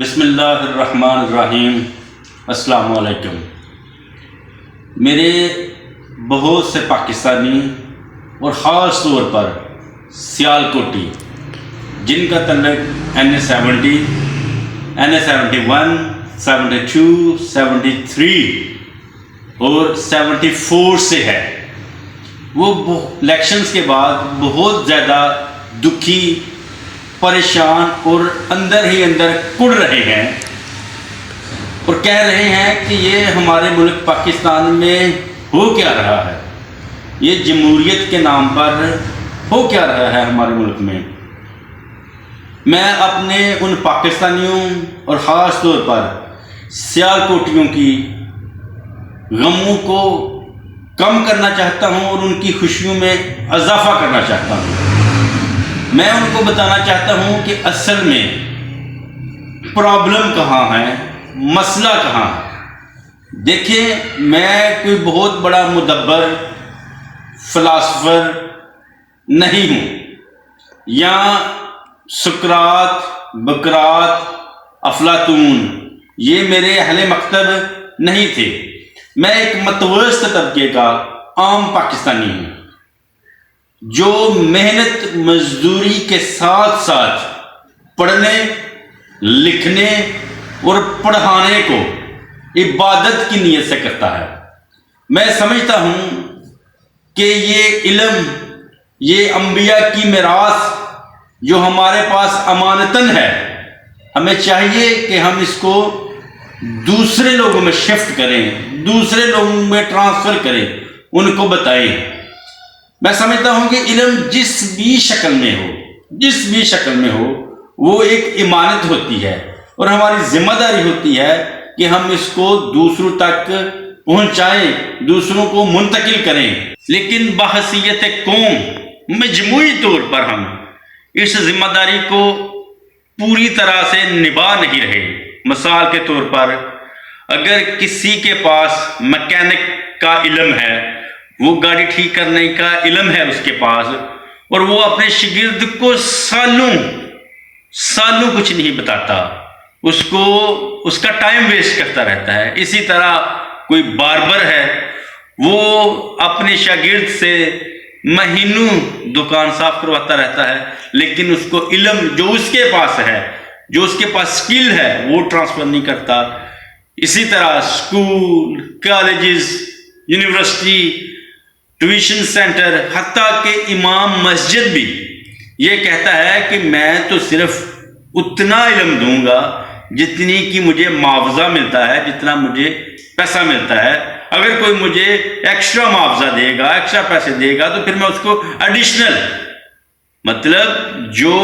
بسم اللہ الرحمن الرحیم۔ السلام علیکم۔ میرے بہت سے پاکستانی اور خاص طور پر سیالکوٹی جن کا تعلق NA-70 NA-71 72 73 اور 74 سے ہے، وہ الیکشنز کے بعد بہت زیادہ دکھی، پریشان اور اندر ہی اندر کڑ رہے ہیں اور کہہ رہے ہیں کہ یہ ہمارے ملک پاکستان میں ہو کیا رہا ہے، یہ جمہوریت کے نام پر ہو کیا رہا ہے ہمارے ملک میں۔ میں اپنے ان پاکستانیوں اور خاص طور پر سیالکوٹیوں کی غموں کو کم کرنا چاہتا ہوں اور ان کی خوشیوں میں اضافہ کرنا چاہتا ہوں۔ میں ان کو بتانا چاہتا ہوں کہ اصل میں پرابلم کہاں ہے، مسئلہ کہاں ہے۔ دیکھیں، میں کوئی بہت بڑا مدبر فلاسفر نہیں ہوں، یا سقراط، بقراط، افلاطون یہ میرے اہل مکتب نہیں تھے۔ میں ایک متوسط طبقے کا عام پاکستانی ہوں جو محنت مزدوری کے ساتھ ساتھ پڑھنے، لکھنے اور پڑھانے کو عبادت کی نیت سے کرتا ہے۔ میں سمجھتا ہوں کہ یہ علم، یہ انبیاء کی میراث جو ہمارے پاس امانتاً ہے، ہمیں چاہیے کہ ہم اس کو دوسرے لوگوں میں شفٹ کریں، دوسرے لوگوں میں ٹرانسفر کریں، ان کو بتائیں۔ میں سمجھتا ہوں کہ علم جس بھی شکل میں ہو وہ ایک امانت ہوتی ہے اور ہماری ذمہ داری ہوتی ہے کہ ہم اس کو دوسروں تک پہنچائیں، دوسروں کو منتقل کریں۔ لیکن بحیثیت قوم مجموعی طور پر ہم اس ذمہ داری کو پوری طرح سے نبھا نہیں رہے۔ مثال کے طور پر اگر کسی کے پاس مکینک کا علم ہے، وہ گاڑی ٹھیک کرنے کا علم ہے اس کے پاس، اور وہ اپنے شاگرد کو سالوں کچھ نہیں بتاتا، اس کا ٹائم ویسٹ کرتا رہتا ہے۔ اسی طرح کوئی باربر ہے، وہ اپنے شاگرد سے مہینوں دکان صاف کرواتا رہتا ہے، لیکن اس کو علم جو اس کے پاس ہے، جو اس کے پاس سکل ہے، وہ ٹرانسفر نہیں کرتا۔ اسی طرح school, colleges, university, tuition centre, حتیٰ کہ امام مسجد بھی یہ کہتا ہے کہ میں تو صرف اتنا علم دوں گا جتنی کہ مجھے معاوضہ ملتا ہے، جتنا مجھے پیسہ ملتا ہے۔ اگر کوئی مجھے ایکسٹرا معاوضہ دے گا، ایکسٹرا پیسے دے گا، تو پھر میں اس کو ایڈیشنل، مطلب جو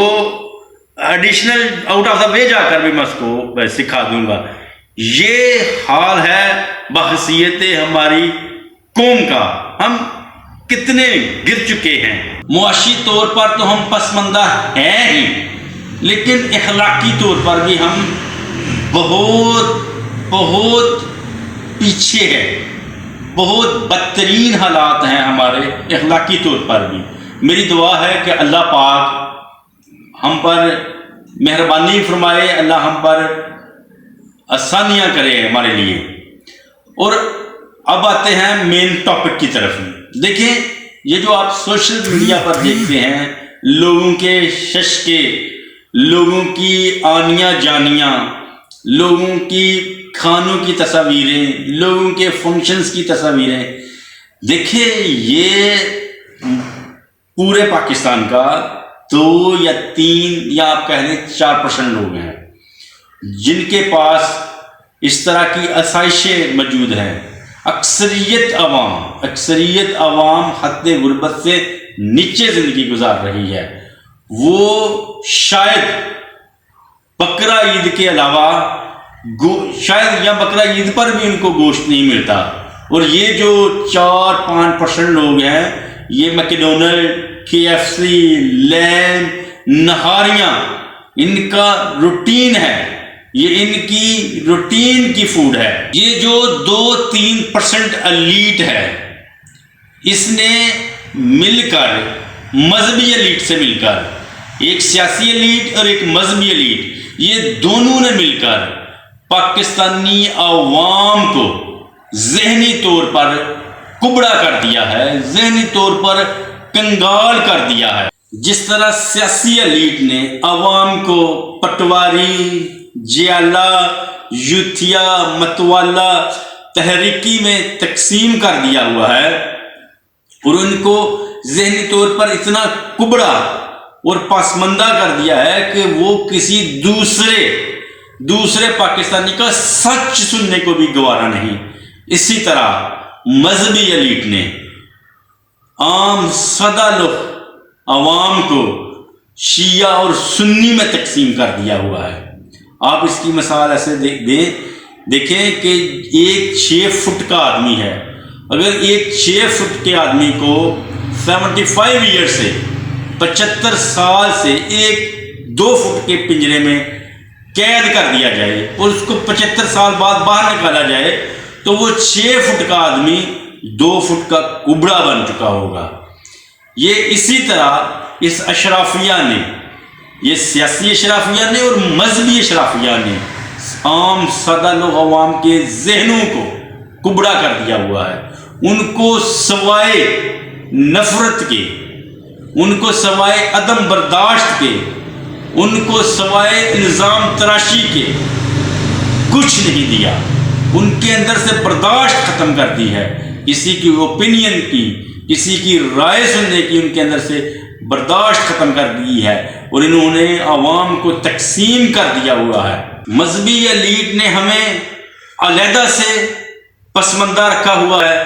ایڈیشنل آؤٹ آف دا وے جا کر بھی میں اس کو سکھا دوں گا۔ یہ حال ہے بحیثیت ہماری قوم کا۔ ہم کتنے گر چکے ہیں۔ معاشی طور پر تو ہم پسماندہ ہیں ہی، لیکن اخلاقی طور پر بھی ہم بہت پیچھے ہیں۔ بہت بدترین حالات ہیں ہمارے اخلاقی طور پر بھی۔ میری دعا ہے کہ اللہ پاک ہم پر مہربانی فرمائے، اللہ ہم پر آسانیاں کرے ہمارے لیے۔ اور اب آتے ہیں مین ٹاپک کی طرف۔ دیکھیں، یہ جو آپ سوشل میڈیا پر دیکھتے ہیں، لوگوں کے ششکے، لوگوں کی آنیاں جانیاں، لوگوں کی کھانوں کی تصاویریں، لوگوں کے فنکشنز کی تصاویریں، دیکھیں یہ پورے پاکستان کا 2 یا 3 یا آپ کہہ لیں 4% لوگ ہیں جن کے پاس اس طرح کی آسائشیں موجود ہیں۔ اکثریت عوام حد غربت سے نیچے زندگی گزار رہی ہے۔ وہ شاید بقرہ عید کے علاوہ شاید یا بقرہ عید پر بھی ان کو گوشت نہیں ملتا، اور یہ جو 4-5% لوگ ہیں، یہ میکڈونلڈ، KFC، لین، نہاریاں ان کا روٹین ہے، یہ ان کی روٹین کی فوڈ ہے۔ یہ جو 2-3% ایلیٹ ہے، اس نے مل کر مذہبی ایلیٹ سے مل کر، ایک سیاسی ایلیٹ اور ایک مذہبی ایلیٹ، یہ دونوں نے مل کر پاکستانی عوام کو ذہنی طور پر کبڑا کر دیا ہے، ذہنی طور پر کنگال کر دیا ہے۔ جس طرح سیاسی ایلیٹ نے عوام کو پٹواری، جیالہ، یوتھیا، متوالا، تحریکی میں تقسیم کر دیا ہوا ہے اور ان کو ذہنی طور پر اتنا کبڑا اور پسماندہ کر دیا ہے کہ وہ کسی دوسرے پاکستانی کا سچ سننے کو بھی گوارا نہیں۔ اسی طرح مذہبی ایلیٹ نے عام سادہ لوگ عوام کو شیعہ اور سنی میں تقسیم کر دیا ہوا ہے۔ آپ اس کی مثال ایسے دیکھیں کہ ایک 6 فٹ کا آدمی ہے، اگر ایک 6 فٹ کے آدمی کو 75 ایئر سے 75 سال سے ایک 2 فٹ کے پنجرے میں قید کر دیا جائے اور اس کو 75 سال بعد باہر نکالا جائے تو وہ 6 فٹ کا آدمی 2 فٹ کا کبڑا بن چکا ہوگا۔ یہ اسی طرح اس اشرافیہ نے، یہ سیاسی اشرافیہ نے اور مذہبی اشرافیہ نے عام سادہ لوگ عوام کے ذہنوں کو کبڑا کر دیا ہوا ہے۔ ان کو سوائے نفرت کے، ان کو سوائے عدم برداشت کے، ان کو سوائے الزام تراشی کے کچھ نہیں دیا۔ ان کے اندر سے برداشت ختم کر دی ہے، کسی کی اوپینین کی، کسی کی رائے سننے کی ان کے اندر سے برداشت ختم کر دی ہے اور انہوں نے عوام کو تقسیم کر دیا ہوا ہے۔ مذہبی ایلیٹ نے ہمیں علیحدہ سے پسماندہ رکھا ہوا ہے،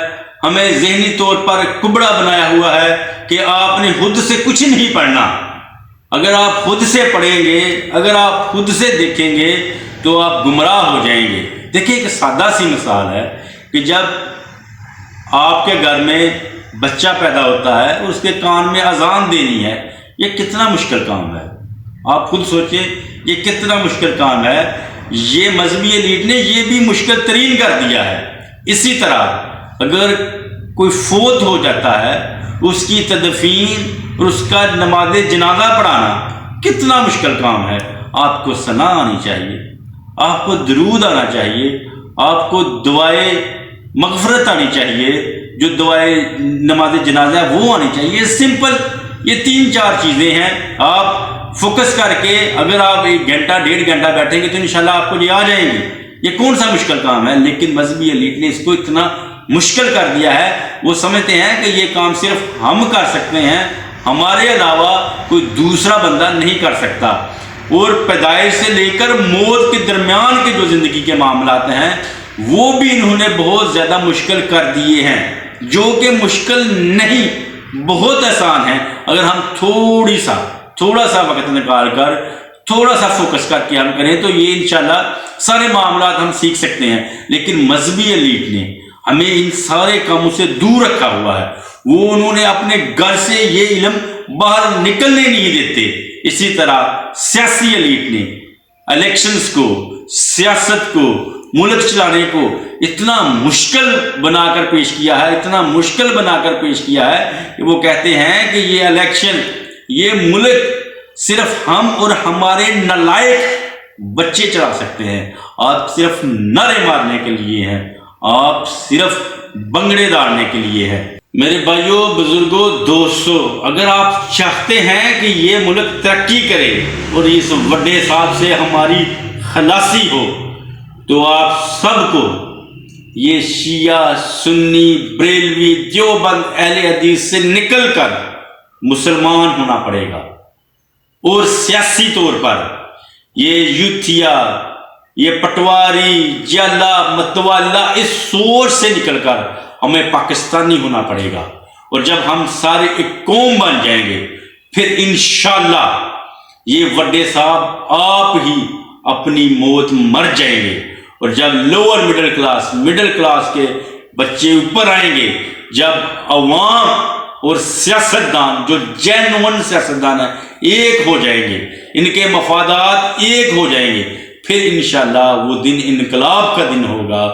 ہمیں ذہنی طور پر کبڑا بنایا ہوا ہے کہ آپ نے خود سے کچھ نہیں پڑھنا۔ اگر آپ خود سے پڑھیں گے، اگر آپ خود سے دیکھیں گے تو آپ گمراہ ہو جائیں گے۔ دیکھیں ایک سادہ سی مثال ہے کہ جب آپ کے گھر میں بچہ پیدا ہوتا ہے اور اس کے کان میں اذان دینی ہے، یہ کتنا مشکل کام ہے۔ آپ خود سوچیں یہ کتنا مشکل کام ہے۔ یہ مذہبی ایلیٹ نے یہ بھی مشکل ترین کر دیا ہے۔ اسی طرح اگر کوئی فوت ہو جاتا ہے، اس کی تدفین اور اس کا نماز جنازہ پڑھانا کتنا مشکل کام ہے۔ آپ کو ثنا آنی چاہیے، آپ کو درود آنا چاہیے، آپ کو دعائے مغفرت آنی چاہیے، جو دعائے نماز جنازہ ہے وہ آنی چاہیے۔ سمپل یہ 3-4 چیزیں ہیں، آپ فوکس کر کے اگر آپ 1 گھنٹہ 1.5 گھنٹہ بیٹھیں گے تو انشاءاللہ آپ کو یہ آ جائیں گے۔ یہ کون سا مشکل کام ہے؟ لیکن مذہبی ایلیٹ نے اس کو اتنا مشکل کر دیا ہے، وہ سمجھتے ہیں کہ یہ کام صرف ہم کر سکتے ہیں، ہمارے علاوہ کوئی دوسرا بندہ نہیں کر سکتا۔ اور پیدائش سے لے کر موت کے درمیان کے جو زندگی کے معاملات ہیں وہ بھی انہوں نے بہت زیادہ مشکل کر دیے ہیں، جو کہ مشکل نہیں، بہت آسان ہے۔ اگر ہم تھوڑا سا وقت نکال کر تھوڑا سا فوکس کر کے ہم کریں تو یہ انشاءاللہ سارے معاملات ہم سیکھ سکتے ہیں۔ لیکن مذہبی ایلیٹ نے ہمیں ان سارے کاموں سے دور رکھا ہوا ہے، وہ انہوں نے اپنے گھر سے یہ علم باہر نکلنے نہیں دیتے۔ اسی طرح سیاسی ایلیٹ نے الیکشنز کو، سیاست کو، ملک چلانے کو اتنا مشکل بنا کر پیش کیا ہے، اتنا مشکل بنا کر پیش کیا ہے کہ وہ کہتے ہیں کہ یہ الیکشن، یہ ملک صرف ہم اور ہمارے نالائق بچے چلا سکتے ہیں۔ آپ صرف نعرے مارنے کے لیے ہیں، آپ صرف بنگڑے داڑنے کے لیے ہیں۔ میرے بھائیوں، بزرگوں، دوستوں، اگر آپ چاہتے ہیں کہ یہ ملک ترقی کرے اور اس وڈے صاحب سے ہماری خلاصی ہو تو آپ سب کو یہ شیعہ، سنی، بریلوی، دیوبند، اہل حدیث سے نکل کر مسلمان ہونا پڑے گا، اور سیاسی طور پر یہ یوتھیا، یہ پٹواری، جیالہ، متوالا، اس سوچ سے نکل کر ہمیں پاکستانی ہونا پڑے گا۔ اور جب ہم سارے ایک قوم بن جائیں گے پھر انشاءاللہ یہ وڈے صاحب آپ ہی اپنی موت مر جائیں گے۔ اور جب لوور مڈل کلاس کے بچے اوپر آئیں گے، جب عوام اور سیاستدان جو جینون سیاستدان ہیں ایک ہو جائیں گے، ان کے مفادات ایک ہو جائیں گے، پھر انشاءاللہ وہ دن انقلاب کا دن ہوگا۔